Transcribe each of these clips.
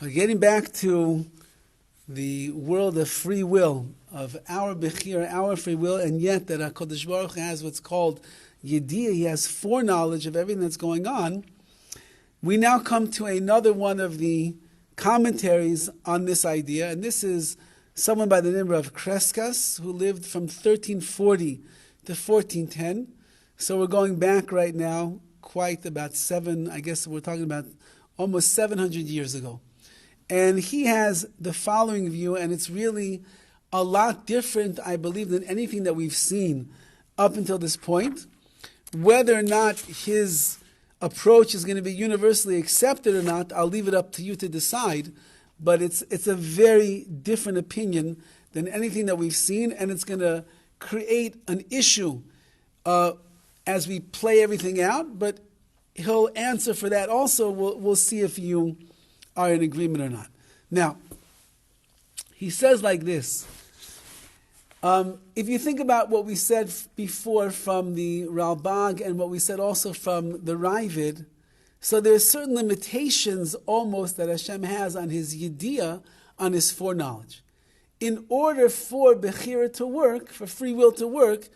Getting back to the world of free will, of our Bechira, our free will, and yet that HaKadosh Baruch Hu has what's called Yediyah, he has foreknowledge of everything that's going on, we now come to another one of the commentaries on this idea, and this is someone by the name of Rav Crescas, who lived from 1340 to 1410. So we're going back right now, quite about we're talking about almost 700 years ago. And he has the following view, and it's really a lot different, I believe, than anything that we've seen up until this point. Whether or not his approach is going to be universally accepted or not, I'll leave it up to you to decide. But it's a very different opinion than anything that we've seen, and it's going to create an issue as we play everything out. But he'll answer for that also. We'll see if you are in agreement or not. Now, he says like this. If you think about what we said before from the Rabbi and what we said also from the Ravid, so there's certain limitations almost that Hashem has on his Yediyah, on his foreknowledge. In order for Bechira to work, for free will to work,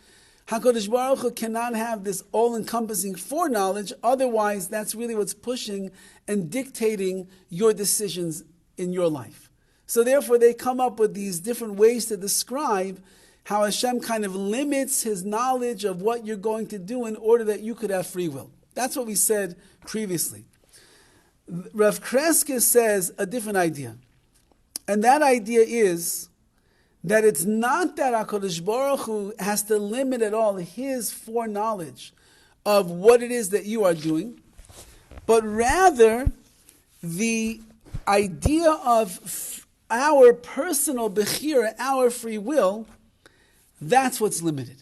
HaKadosh Baruch Hu cannot have this all-encompassing foreknowledge, otherwise that's really what's pushing and dictating your decisions in your life. So therefore they come up with these different ways to describe how Hashem kind of limits his knowledge of what you're going to do in order that you could have free will. That's what we said previously. Rav Crescas says a different idea. And that idea is that it's not that HaKadosh Baruch Hu has to limit at all his foreknowledge of what it is that you are doing, but rather the idea of our personal Bechira, our free will, that's what's limited.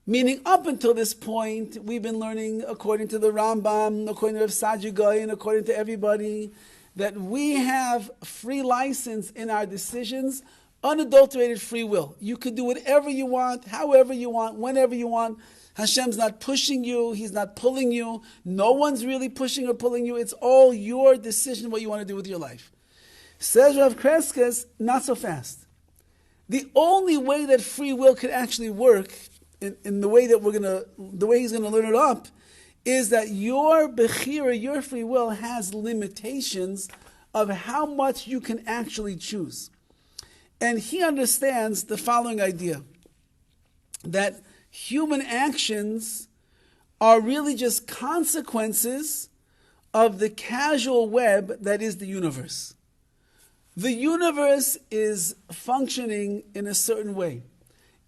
Meaning up until this point, we've been learning according to the Rambam, according to Rav Sajid and according to everybody, that we have free license in our decisions, unadulterated free will. You could do whatever you want, however you want, whenever you want. Hashem's not pushing you, he's not pulling you. No one's really pushing or pulling you. It's all your decision what you want to do with your life. Says Rav Crescas, not so fast. The only way that free will could actually work in the way that the way he's gonna learn it up, is that your Bechira, your free will, has limitations of how much you can actually choose. And he understands the following idea, that human actions are really just consequences of the causal web that is the universe. The universe is functioning in a certain way.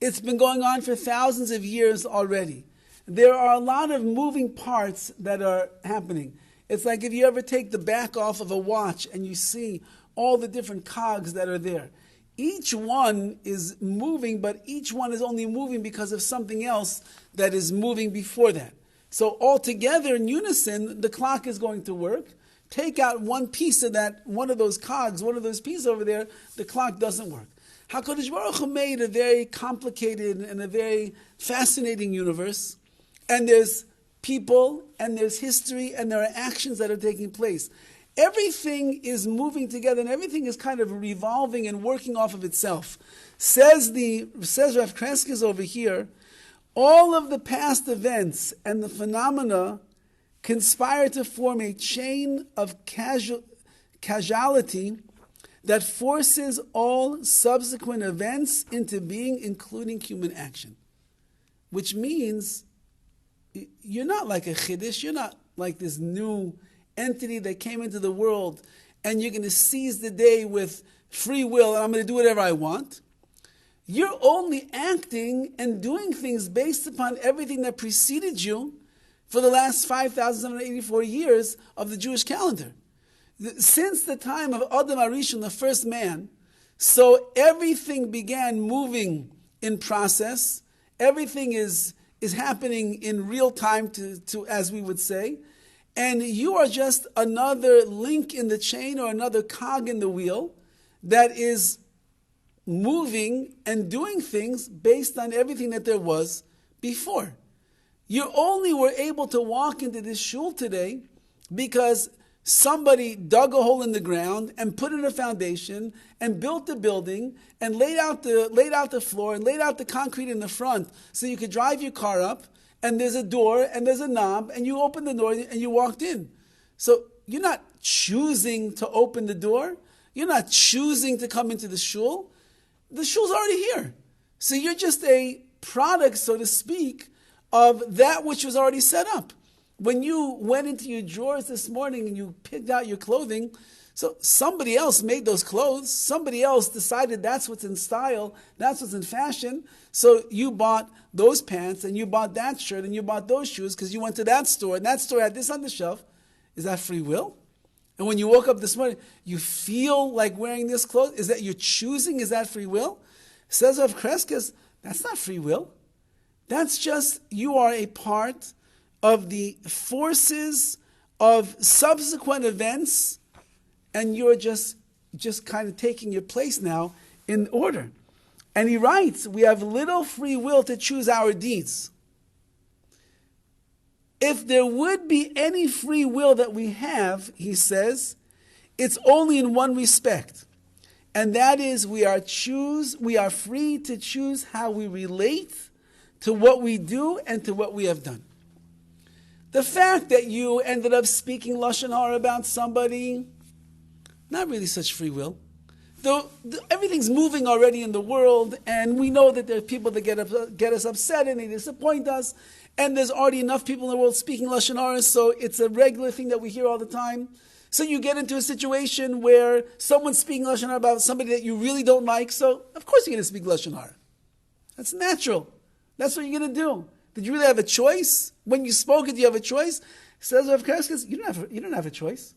It's been going on for thousands of years already. There are a lot of moving parts that are happening. It's like if you ever take the back off of a watch and you see all the different cogs that are there. Each one is moving, but each one is only moving because of something else that is moving before that. So altogether in unison, the clock is going to work. Take out one piece of that, one of those cogs, one of those pieces over there, the clock doesn't work. HaKadosh Baruch Hu made a very complicated and a very fascinating universe, and there's people, and there's history, and there are actions that are taking place. Everything is moving together, and everything is kind of revolving and working off of itself. Says Rav Crescas over here, all of the past events and the phenomena conspire to form a chain of causality that forces all subsequent events into being, including human action. Which means you're not like a chiddush, you're not like this new entity that came into the world and you're going to seize the day with free will and I'm going to do whatever I want. You're only acting and doing things based upon everything that preceded you for the last 5,784 years of the Jewish calendar. Since the time of Adam Arishon, the first man, so everything began moving in process. Everything is happening in real time, to as we would say. And you are just another link in the chain or another cog in the wheel that is moving and doing things based on everything that there was before. You only were able to walk into this shul today because Somebody dug a hole in the ground and put in a foundation and built the building and laid out the floor and laid out the concrete in the front so you could drive your car up, and there's a door and there's a knob and you open the door and you walked in. So you're not choosing to open the door. You're not choosing to come into the shul. The shul's already here. So you're just a product, so to speak, of that which was already set up. When you went into your drawers this morning and you picked out your clothing, so somebody else made those clothes. Somebody else decided that's what's in style, that's what's in fashion. So you bought those pants and you bought that shirt and you bought those shoes because you went to that store and that store had this on the shelf. Is that free will? And when you woke up this morning, you feel like wearing this clothes? Is that you're choosing? Is that free will? Says Rav Crescas, that's not free will. That's just you are a part of the forces of subsequent events, and you're just kind of taking your place now in order. And he writes, we have little free will to choose our deeds. If there would be any free will that we have, he says, it's only in one respect. And that is we are free to choose how we relate to what we do and to what we have done. The fact that you ended up speaking Lashon Hara about somebody, not really such free will. Though everything's moving already in the world, and we know that there are people that get us upset and they disappoint us, and there's already enough people in the world speaking Lashon Hara, so it's a regular thing that we hear all the time. So you get into a situation where someone's speaking Lashon Hara about somebody that you really don't like, so of course you're going to speak Lashon Hara. That's natural. That's what you're going to do. Did you really have a choice? When you spoke it, you have a choice? Says Rav Crescas, you don't have a choice.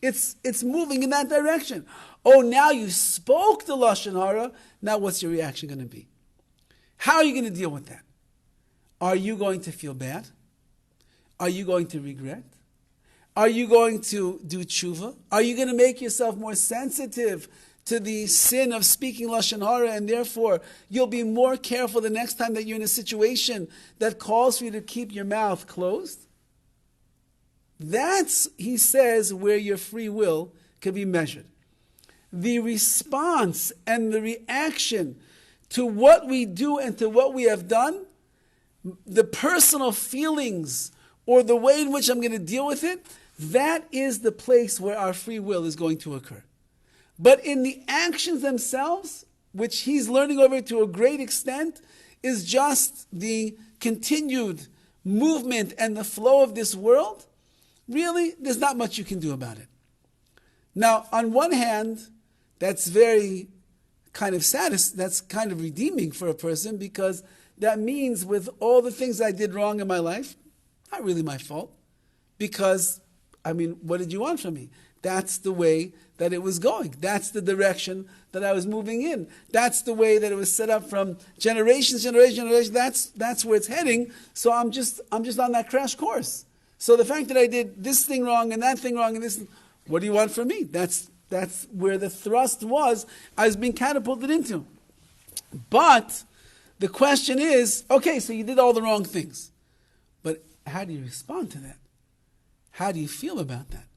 It's moving in that direction. Oh, now you spoke the Lashon Hara. Now what's your reaction going to be? How are you going to deal with that? Are you going to feel bad? Are you going to regret? Are you going to do tshuva? Are you going to make yourself more sensitive to the sin of speaking Lashon Hara, and therefore you'll be more careful the next time that you're in a situation that calls for you to keep your mouth closed? That's, he says, where your free will can be measured. The response and the reaction to what we do and to what we have done, the personal feelings or the way in which I'm going to deal with it, that is the place where our free will is going to occur. But in the actions themselves, which he's learning over to a great extent, is just the continued movement and the flow of this world, really, there's not much you can do about it. Now, on one hand, that's very kind of that's kind of redeeming for a person, because that means with all the things I did wrong in my life, not really my fault, because, what did you want from me? That's the way that it was going. That's the direction that I was moving in. That's the way that it was set up from generation. That's where it's heading. So I'm just on that crash course. So the fact that I did this thing wrong and that thing wrong and this, what do you want from me? That's where the thrust was I was being catapulted into. But the question is, okay, so you did all the wrong things. But how do you respond to that? How do you feel about that?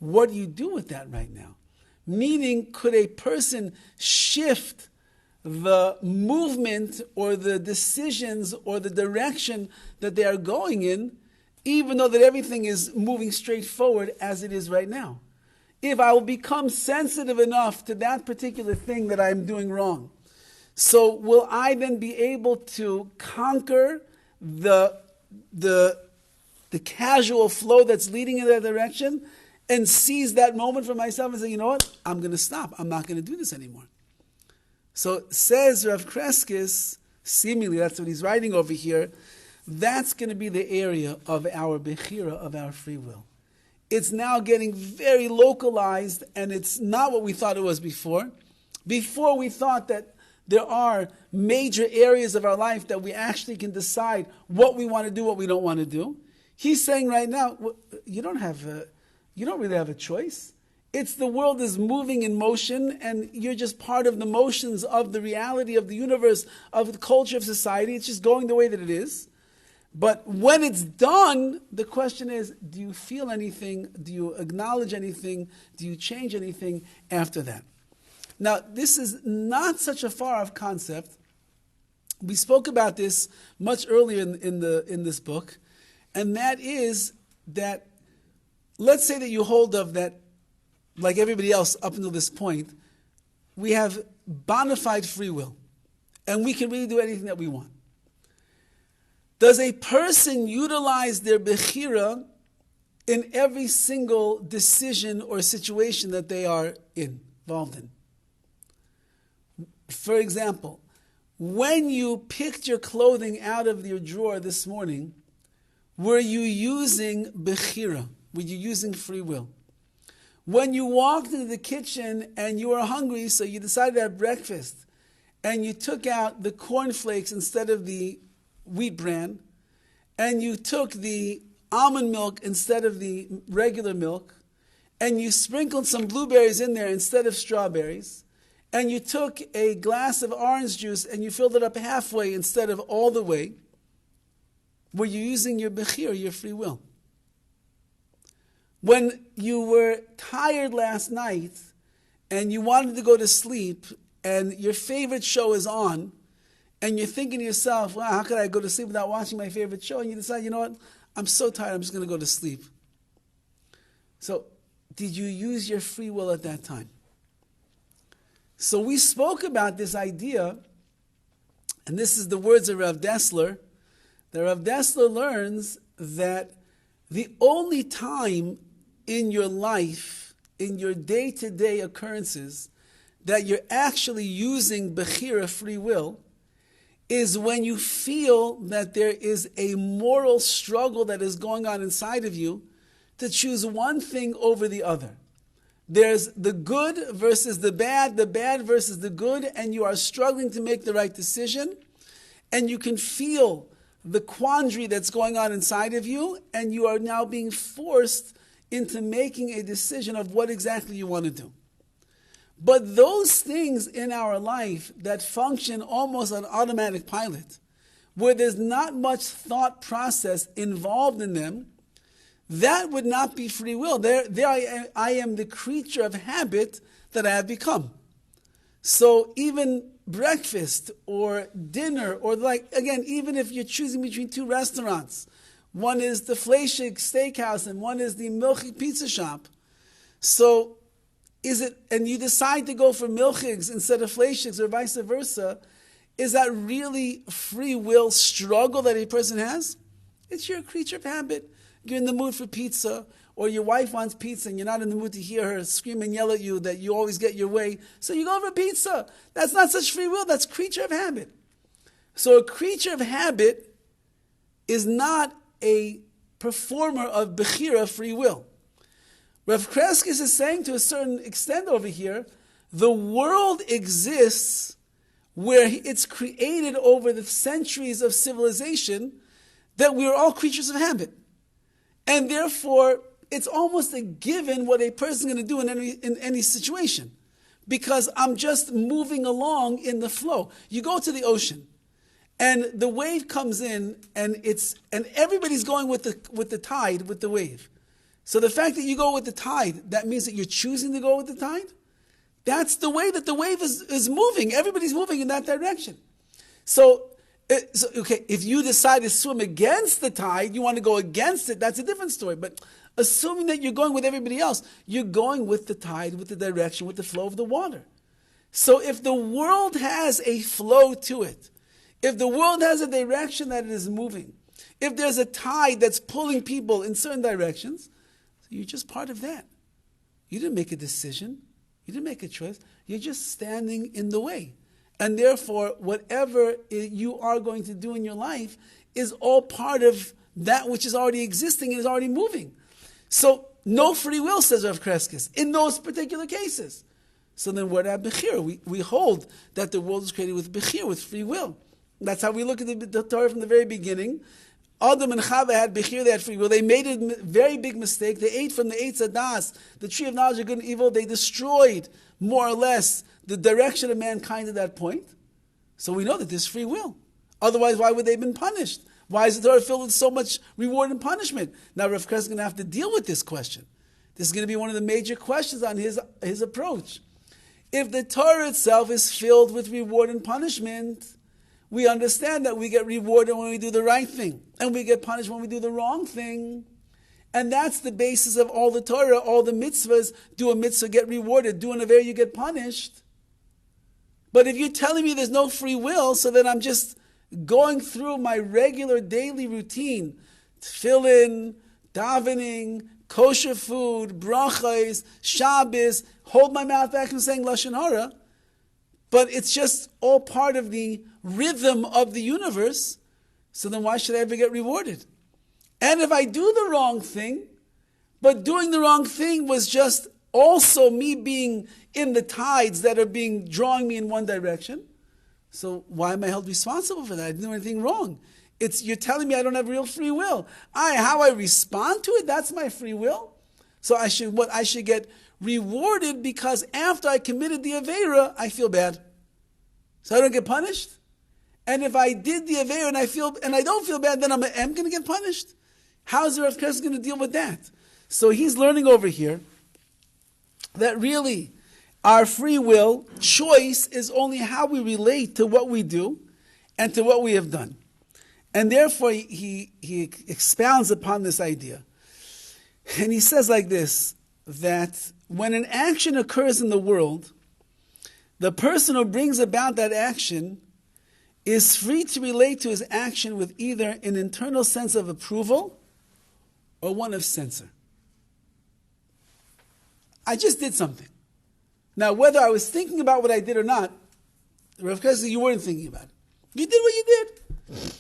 What do you do with that right now? Meaning, could a person shift the movement or the decisions or the direction that they are going in, even though that everything is moving straight forward as it is right now? If I will become sensitive enough to that particular thing that I'm doing wrong, so will I then be able to conquer the casual flow that's leading in that direction, and seize that moment for myself and say, you know what, I'm going to stop. I'm not going to do this anymore. So says Rav Crescas, seemingly that's what he's writing over here, that's going to be the area of our Bechira, of our free will. It's now getting very localized, and it's not what we thought it was before. Before we thought that there are major areas of our life that we actually can decide what we want to do, what we don't want to do. He's saying right now, you don't really have a choice. It's the world is moving in motion, and you're just part of the motions of the reality of the universe, of the culture of society. It's just going the way that it is. But when it's done, the question is, do you feel anything? Do you acknowledge anything? Do you change anything after that? Now, this is not such a far-off concept. We spoke about this much earlier in this book, and that is that, let's say that you hold of that, like everybody else up until this point, we have bona fide free will, and we can really do anything that we want. Does a person utilize their Bechira in every single decision or situation that they are involved in? For example, when you picked your clothing out of your drawer this morning, were you using Bechira? Were you using free will? When you walked into the kitchen and you were hungry, so you decided to have breakfast, and you took out the cornflakes instead of the wheat bran, and you took the almond milk instead of the regular milk, and you sprinkled some blueberries in there instead of strawberries, and you took a glass of orange juice and you filled it up halfway instead of all the way, were you using your Bechira, your free will? When you were tired last night and you wanted to go to sleep and your favorite show is on, and you're thinking to yourself, wow, how could I go to sleep without watching my favorite show? And you decide, you know what, I'm so tired, I'm just going to go to sleep. So, did you use your free will at that time? So we spoke about this idea, and this is the words of Rav Dessler, that Rav Dessler learns that the only time in your life, in your day-to-day occurrences, that you're actually using Bechira, free will, is when you feel that there is a moral struggle that is going on inside of you to choose one thing over the other. There's the good versus the bad versus the good, and you are struggling to make the right decision, and you can feel the quandary that's going on inside of you, and you are now being forced into making a decision of what exactly you want to do. But those things in our life that function almost on automatic pilot, where there's not much thought process involved in them, that would not be free will. There I am the creature of habit that I have become. So even breakfast or dinner, or again, even if you're choosing between two restaurants, one is the Fleischig Steakhouse and one is the Milchig Pizza Shop. So and you decide to go for Milchigs instead of Fleischigs or vice versa, is that really free will struggle that a person has? It's your creature of habit. You're in the mood for pizza, or your wife wants pizza and you're not in the mood to hear her scream and yell at you that you always get your way, so you go for pizza. That's not such free will, that's creature of habit. So a creature of habit is not a performer of Bechira, free will. Rav Crescas is saying to a certain extent over here, the world exists where it's created over the centuries of civilization that we are all creatures of habit. And therefore, it's almost a given what a person's going to do in any situation. Because I'm just moving along in the flow. You go to the ocean, and the wave comes in, and everybody's going with the tide, with the wave. So the fact that you go with the tide, that means that you're choosing to go with the tide? That's the way that the wave is moving. Everybody's moving in that direction. So, if you decide to swim against the tide, you want to go against it, that's a different story. But assuming that you're going with everybody else, you're going with the tide, with the direction, with the flow of the water. So if the world has a flow to it, if the world has a direction that it is moving, if there's a tide that's pulling people in certain directions, you're just part of that. You didn't make a decision. You didn't make a choice. You're just standing in the way. And therefore, whatever you are going to do in your life is all part of that which is already existing and is already moving. So, no free will, says Rav Crescas, in those particular cases. So then we're at Bechira. We hold that the world is created with Bechira, with free will. That's how we look at the Torah from the very beginning. Adam and Chava had Bechira, they had free will. They made a very big mistake. They ate from the Eitz Hadas, the tree of knowledge of good and evil. They destroyed, more or less, the direction of mankind at that point. So we know that there's free will. Otherwise, why would they have been punished? Why is the Torah filled with so much reward and punishment? Now Rav Crescas is going to have to deal with this question. This is going to be one of the major questions on his approach. If the Torah itself is filled with reward and punishment, we understand that we get rewarded when we do the right thing, and we get punished when we do the wrong thing. And that's the basis of all the Torah, all the mitzvahs. Do a mitzvah, get rewarded. Do an aver, you get punished. But if you're telling me there's no free will, so that I'm just going through my regular daily routine, tefillin, davening, kosher food, brachos, Shabbos, hold my mouth back from saying Lashon Hara, but it's just all part of the rhythm of the universe, so then why should I ever get rewarded? And if I do the wrong thing, but doing the wrong thing was just also me being in the tides that are drawing me in one direction, so why am I held responsible for that? I didn't do anything wrong. You're telling me I don't have real free will. How I respond to it, that's my free will. So I should get rewarded because after I committed the Aveira, I feel bad. So I don't get punished. And if I did the Aveira and I don't feel bad, then I'm going to get punished. How is the Rav Crescas going to deal with that? So he's learning over here that really our free will choice is only how we relate to what we do and to what we have done. And therefore he expounds upon this idea. And he says like this, that when an action occurs in the world, the person who brings about that action is free to relate to his action with either an internal sense of approval or one of censor. I just did something. Now, whether I was thinking about what I did or not, Rav Crescas, you weren't thinking about it. You did what you did.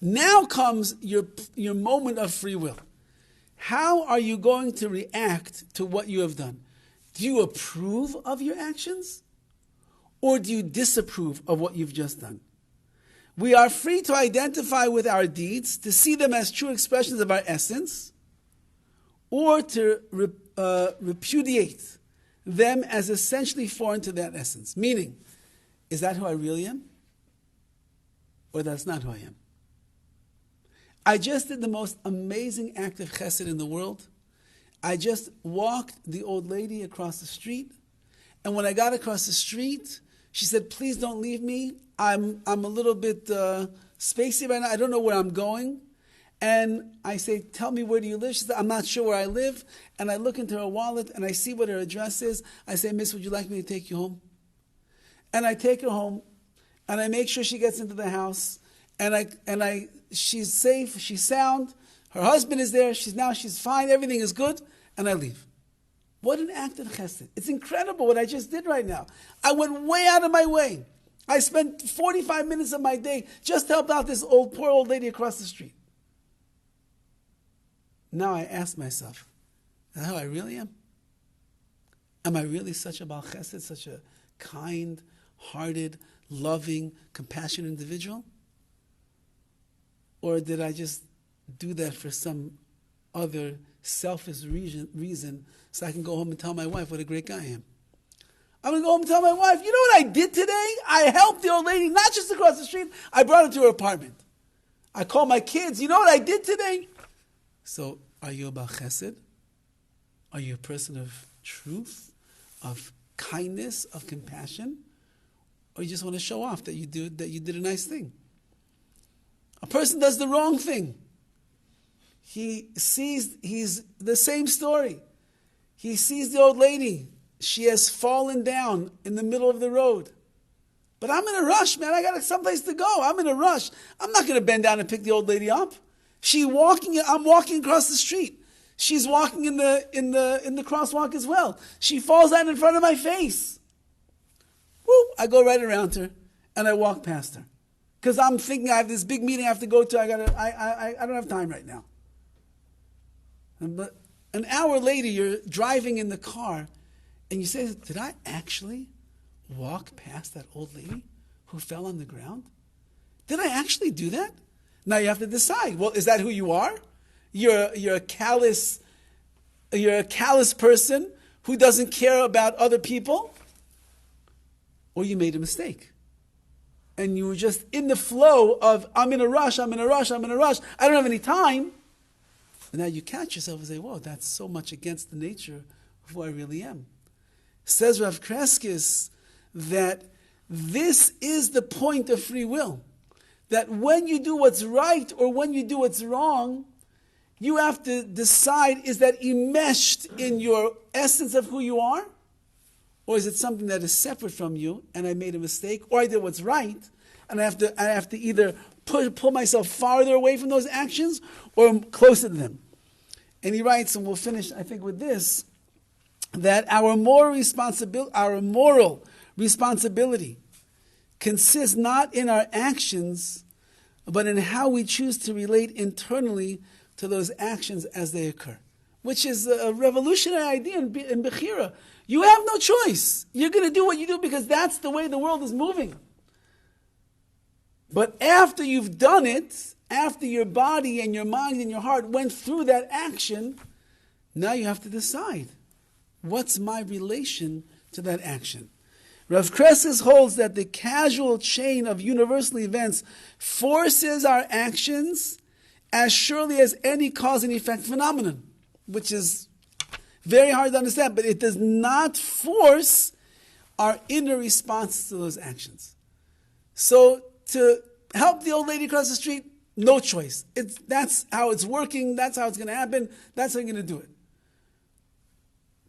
Now comes your moment of free will. How are you going to react to what you have done? Do you approve of your actions? Or do you disapprove of what you've just done? We are free to identify with our deeds, to see them as true expressions of our essence, or to repudiate them as essentially foreign to that essence. Meaning, is that who I really am? Or that's not who I am? I just did the most amazing act of chesed in the world. I just walked the old lady across the street, and when I got across the street, she said, "Please don't leave me. I'm a little bit spacey right now. I don't know where I'm going." And I say, "Tell me, where do you live?" She said, "I'm not sure where I live." And I look into her wallet and I see what her address is. I say, "Miss, would you like me to take you home?" And I take her home, and I make sure she gets into the house, and she's safe, she's sound, her husband is there, she's fine, everything is good, and I leave. What an act of chesed. It's incredible what I just did right now. I went way out of my way. I spent 45 minutes of my day just to help out this poor old lady across the street. Now I ask myself, is that how I really am? Am I really such a Baal Chesed, such a kind-hearted, loving, compassionate individual? Or did I just do that for some other selfish reason so I can go home and tell my wife what a great guy I am? I'm going to go home and tell my wife, you know what I did today? I helped the old lady, not just across the street, I brought her to her apartment. I called my kids, you know what I did today? So, are you a Baal Chesed? Are you a person of truth, of kindness, of compassion? Or you just want to show off that you did a nice thing? A person does the wrong thing. He's the same story. He sees the old lady. She has fallen down in the middle of the road. But I'm in a rush, man. I got someplace to go. I'm in a rush. I'm not going to bend down and pick the old lady up. I'm walking across the street. She's walking in the crosswalk as well. She falls down in front of my face. Woo! I go right around her and I walk past her. Because I'm thinking I have this big meeting I have to go to. I don't have time right now. But an hour later, you're driving in the car, and you say, "Did I actually walk past that old lady who fell on the ground? Did I actually do that?" Now you have to decide. Well, is that who you are? You're a callous person who doesn't care about other people, or you made a mistake. and you were just in the flow of, I'm in a rush, I don't have any time, and now you catch yourself and say, whoa, that's so much against the nature of who I really am. Says Rav Crescas that this is the point of free will. That when you do what's right or when you do what's wrong, you have to decide, is that enmeshed in your essence of who you are? Or is it something that is separate from you and I made a mistake, or I did what's right and I have to either pull myself farther away from those actions or closer to them? And he writes, and we'll finish I think with this, that our moral responsibility consists not in our actions, but in how we choose to relate internally to those actions as they occur. Which is a revolutionary idea in Bechira. You have no choice. You're going to do what you do because that's the way the world is moving. But after you've done it, after your body and your mind and your heart went through that action, now you have to decide, what's my relation to that action? Rav Crescas holds that the causal chain of universal events forces our actions as surely as any cause and effect phenomenon, which is very hard to understand, but it does not force our inner responses to those actions. So to help the old lady across the street, no choice. That's how it's working, that's how it's going to happen, that's how you're going to do it.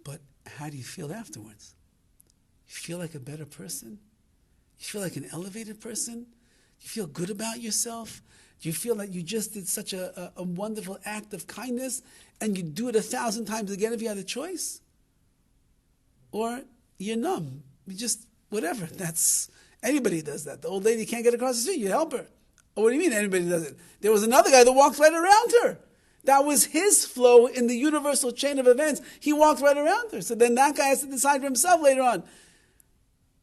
But how do you feel afterwards? You feel like a better person? You feel like an elevated person? You feel good about yourself? Do you feel like you just did such a wonderful act of kindness and you'd do it 1,000 times again if you had a choice? Or you're numb. You just, whatever. Anybody does that. The old lady can't get across the street, you help her. Oh, what do you mean anybody does it? There was another guy that walked right around her. That was his flow in the universal chain of events. He walked right around her. So then that guy has to decide for himself later on,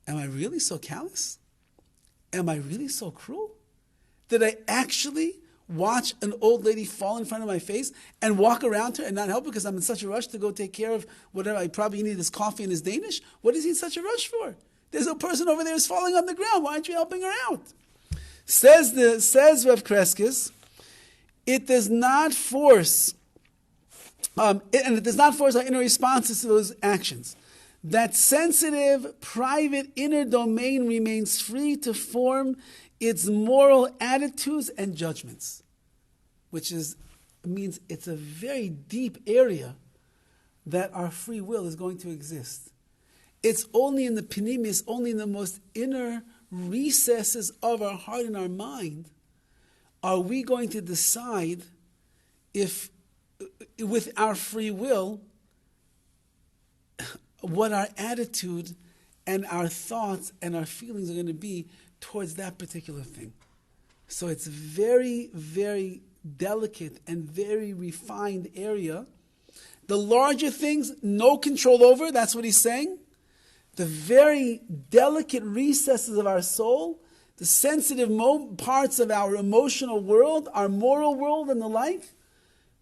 am I really so callous? Am I really so cruel? Did I actually watch an old lady fall in front of my face and walk around her and not help her because I'm in such a rush to go take care of whatever? I probably need his coffee and his Danish. What is he in such a rush for? There's a person over there who's falling on the ground. Why aren't you helping her out? Says Rav Crescas, it does not force, it does not force our inner responses to those actions. That sensitive, private inner domain remains free to form its moral attitudes and judgments, which means it's a very deep area that our free will is going to exist. It's only in the pinimis, only in the most inner recesses of our heart and our mind, are we going to decide if, with our free will, what our attitude and our thoughts and our feelings are going to be towards that particular thing. So it's very, very delicate and very refined area. The larger things, no control over, that's what he's saying. The very delicate recesses of our soul, the sensitive parts of our emotional world, our moral world and the like,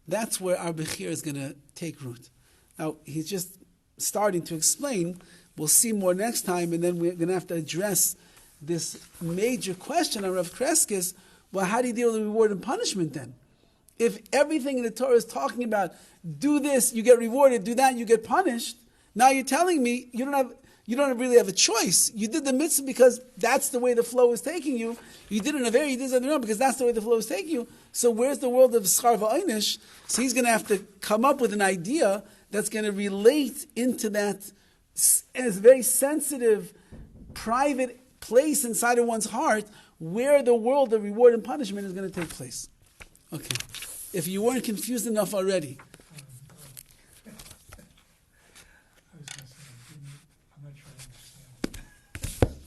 that's where our Bechira is going to take root. Now, he's just starting to explain. We'll see more next time, and then we're going to have to address this major question on Rav Crescas. Well, how do you deal with reward and punishment then? If everything in the Torah is talking about, do this, you get rewarded, do that, you get punished, now you're telling me you don't really have a choice. You did the mitzvah because that's the way the flow is taking you. You did it in a very, you did it on your own because that's the way the flow is taking you. So where's the world of schar v'einish? So he's going to have to come up with an idea that's going to relate into that as very sensitive, private place inside of one's heart where the world of reward and punishment is going to take place. Okay. If you weren't confused enough already.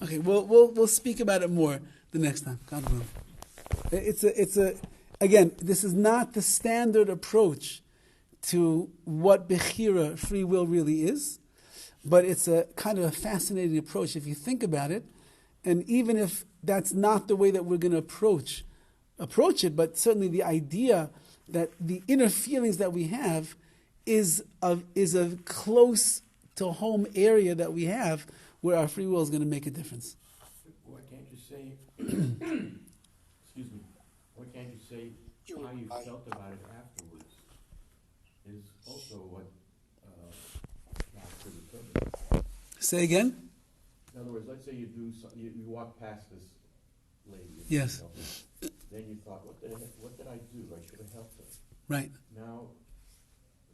Okay, we'll speak about it more the next time. God willing. Again, this is not the standard approach to what Bechira, free will, really is, but it's a kind of a fascinating approach if you think about it. And even if that's not the way that we're going to approach it, but certainly the idea that the inner feelings that we have is a close to home area that we have where our free will is going to make a difference. Why can't you say Excuse me. Why can't you say how you felt about it afterwards is also what God could determine. Say again? In other words, let's say you walk past this lady. Yes. Then you thought, what did I do? I should have helped her. Right. Now,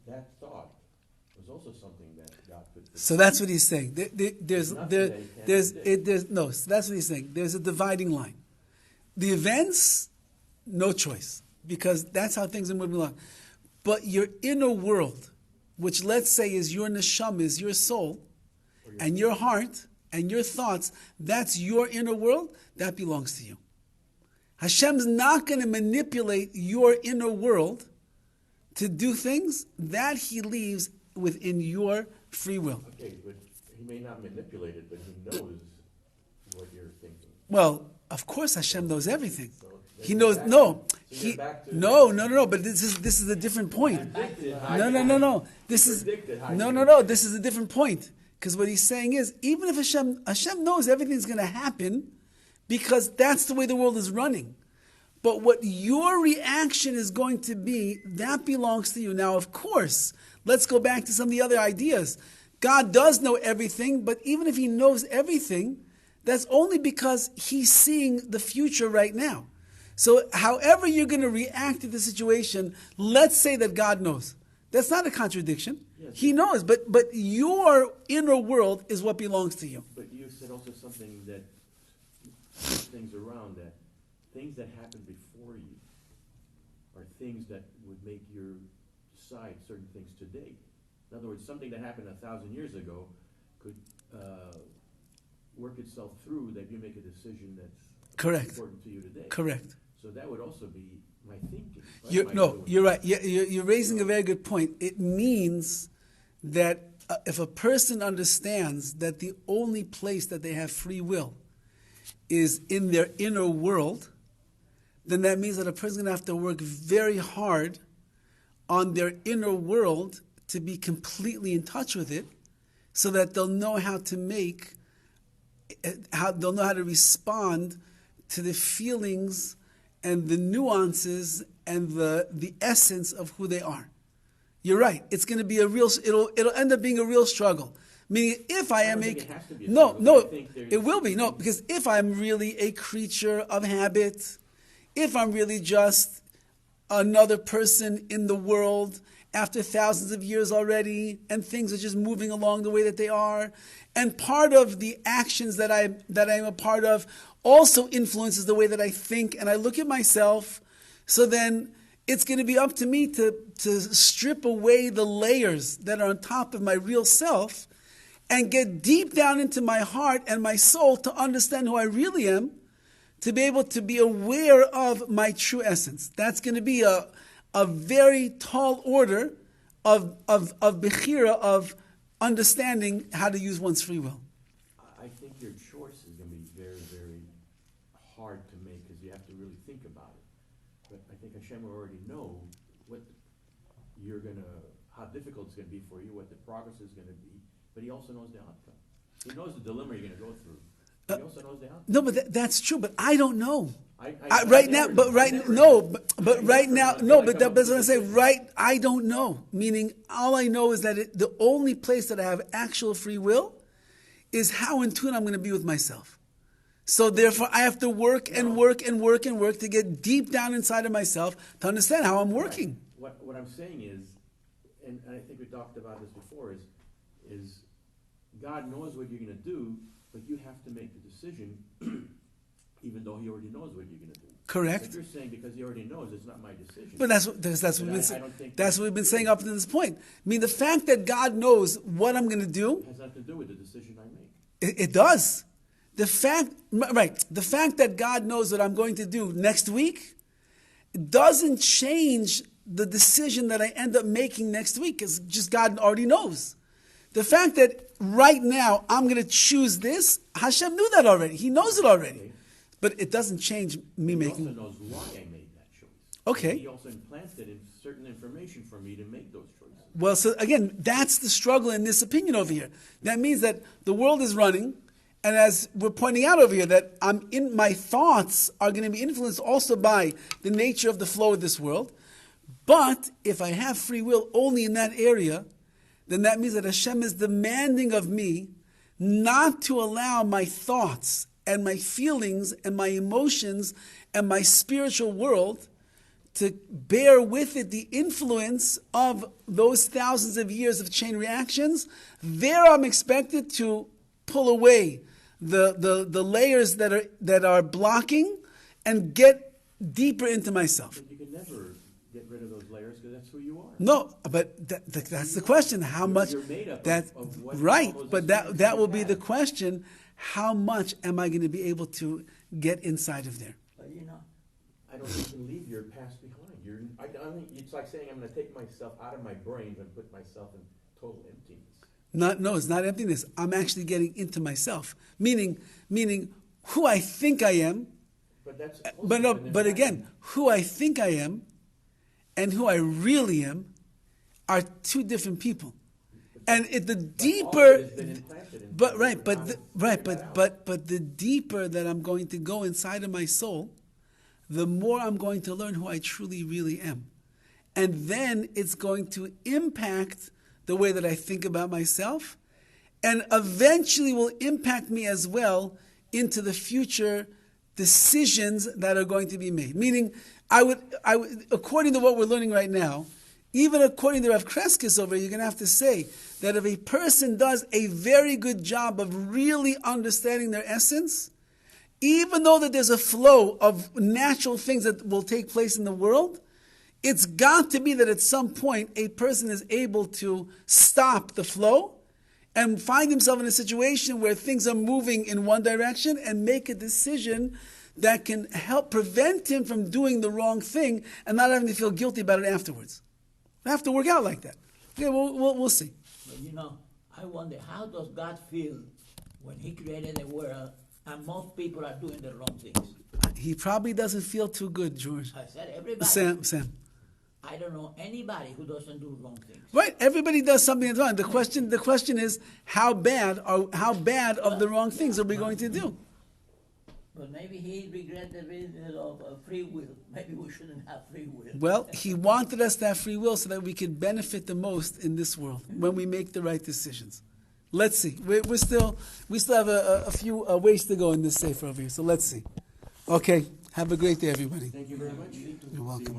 that thought was also something that God could. So that's what he's saying. So that's what he's saying. There's a dividing line. The events, no choice, because that's how things are moving along. But your inner world, which let's say is your neshama, is your soul, and your heart, and your thoughts, that's your inner world, that belongs to you. Hashem's not going to manipulate your inner world to do things that he leaves within your free will. Okay, but he may not manipulate it, but he knows what you're thinking. Well, of course Hashem knows everything. So He knows, no. But this is a different point. No. This is a different point. Because what he's saying is, even if Hashem knows everything's going to happen, because that's the way the world is running. But what your reaction is going to be, that belongs to you. Now, of course, let's go back to some of the other ideas. God does know everything, but even if he knows everything, that's only because he's seeing the future right now. So however you're going to react to the situation, let's say that God knows. That's not a contradiction. Yes, he knows, but your inner world is what belongs to you. But you said also something that things around that. Things that happen before you are things that would make you decide certain things today. In other words, something that happened 1,000 years ago could work itself through that you make a decision that's correct. Important to you today. Correct. So that would also be my thinking. You're right. You're raising a very good point. It means that if a person understands that the only place that they have free will is in their inner world, then that means that a person is going to have to work very hard on their inner world to be completely in touch with it, so that they'll know how to respond to the feelings and the nuances and the essence of who they are. You're right. It's going to be it'll end up being a real struggle. Meaning, if I am it will be. No, because if I'm really a creature of habit, if I'm really just another person in the world after thousands of years already, and things are just moving along the way that they are, and part of the actions that I'm a part of also influences the way that I think and I look at myself, so then it's going to be up to me to strip away the layers that are on top of my real self and get deep down into my heart and my soul to understand who I really am, to be able to be aware of my true essence. That's going to be a very tall order of Bechira, of understanding how to use one's free will. I think your choice is going to be very, very hard to make, because you have to really think about it. But I think Hashem will already know how difficult it's going to be for you, what the progress is going to be, but he also knows the outcome. He knows the dilemma you're going to go through. He also knows the outcome. No, but that's true. But I don't know. I don't know. Meaning, all I know is that the only place that I have actual free will is how in tune I'm going to be with myself. So therefore, I have to work to get deep down inside of myself to understand how I'm working. Right. What I'm saying is, and I think we talked about this before, is God knows what you're going to do, but you have to make the decision, even though he already knows what you're going to do. Correct. But you're saying because he already knows, it's not my decision. But that's what we've been saying up to this point. I mean, the fact that God knows what I'm going to do has nothing to do with the decision I make. It does. The fact that God knows what I'm going to do next week doesn't change the decision that I end up making next week, because just God already knows. The fact that right now I'm going to choose this, Hashem knew that already. He knows it already. Okay. But it doesn't change me making. He also knows why I made that choice. Okay. He also implanted in certain information for me to make those choices. Well, so again, that's the struggle in this opinion over here. That means that the world is running, And as we're pointing out over here, that my thoughts are going to be influenced also by the nature of the flow of this world. But if I have free will only in that area, then that means that Hashem is demanding of me not to allow my thoughts and my feelings and my emotions and my spiritual world to bear with it the influence of those thousands of years of chain reactions. There I'm expected to pull away the layers that are blocking and get deeper into myself. But you can never get rid of those layers because that's who you are. No, but that's the question. How much? You're made up that of what right? all those But that experiences will be you the had. question. How much am I going to be able to get inside of there? But you know, I don't think you can leave your past behind. I think it's like saying I'm going to take myself out of my brain and put myself in total emptiness. No, it's not emptiness. I'm actually getting into myself, meaning who I think I am. But that's But again, who I think I am and who I really am are two different people. And the deeper, but the deeper that I'm going to go inside of my soul, the more I'm going to learn who I truly, really am. And then it's going to impact the way that I think about myself, and eventually will impact me as well into the future decisions that are going to be made. Meaning, I would, according to what we're learning right now, even according to Rav Crescas over here, you're going to have to say that if a person does a very good job of really understanding their essence, even though that there's a flow of natural things that will take place in the world, it's got to be that at some point a person is able to stop the flow and find himself in a situation where things are moving in one direction and make a decision that can help prevent him from doing the wrong thing and not having to feel guilty about it afterwards. It have to work out like that. Okay, we'll see. but you know, I wonder how does God feel when He created the world and most people are doing the wrong things? He probably doesn't feel too good, George. I said everybody. Sam. I don't know anybody who doesn't do wrong things. Right, everybody does something that's wrong. The question is how bad of the wrong things are we going to do? But maybe He regretted the business of free will. Maybe we shouldn't have free will. Well, He wanted us to have free will so that we could benefit the most in this world when we make the right decisions. Let's see. We still have a few ways to go in this sefer over here. So let's see. Okay. Have a great day, everybody. Thank you very much. You're welcome.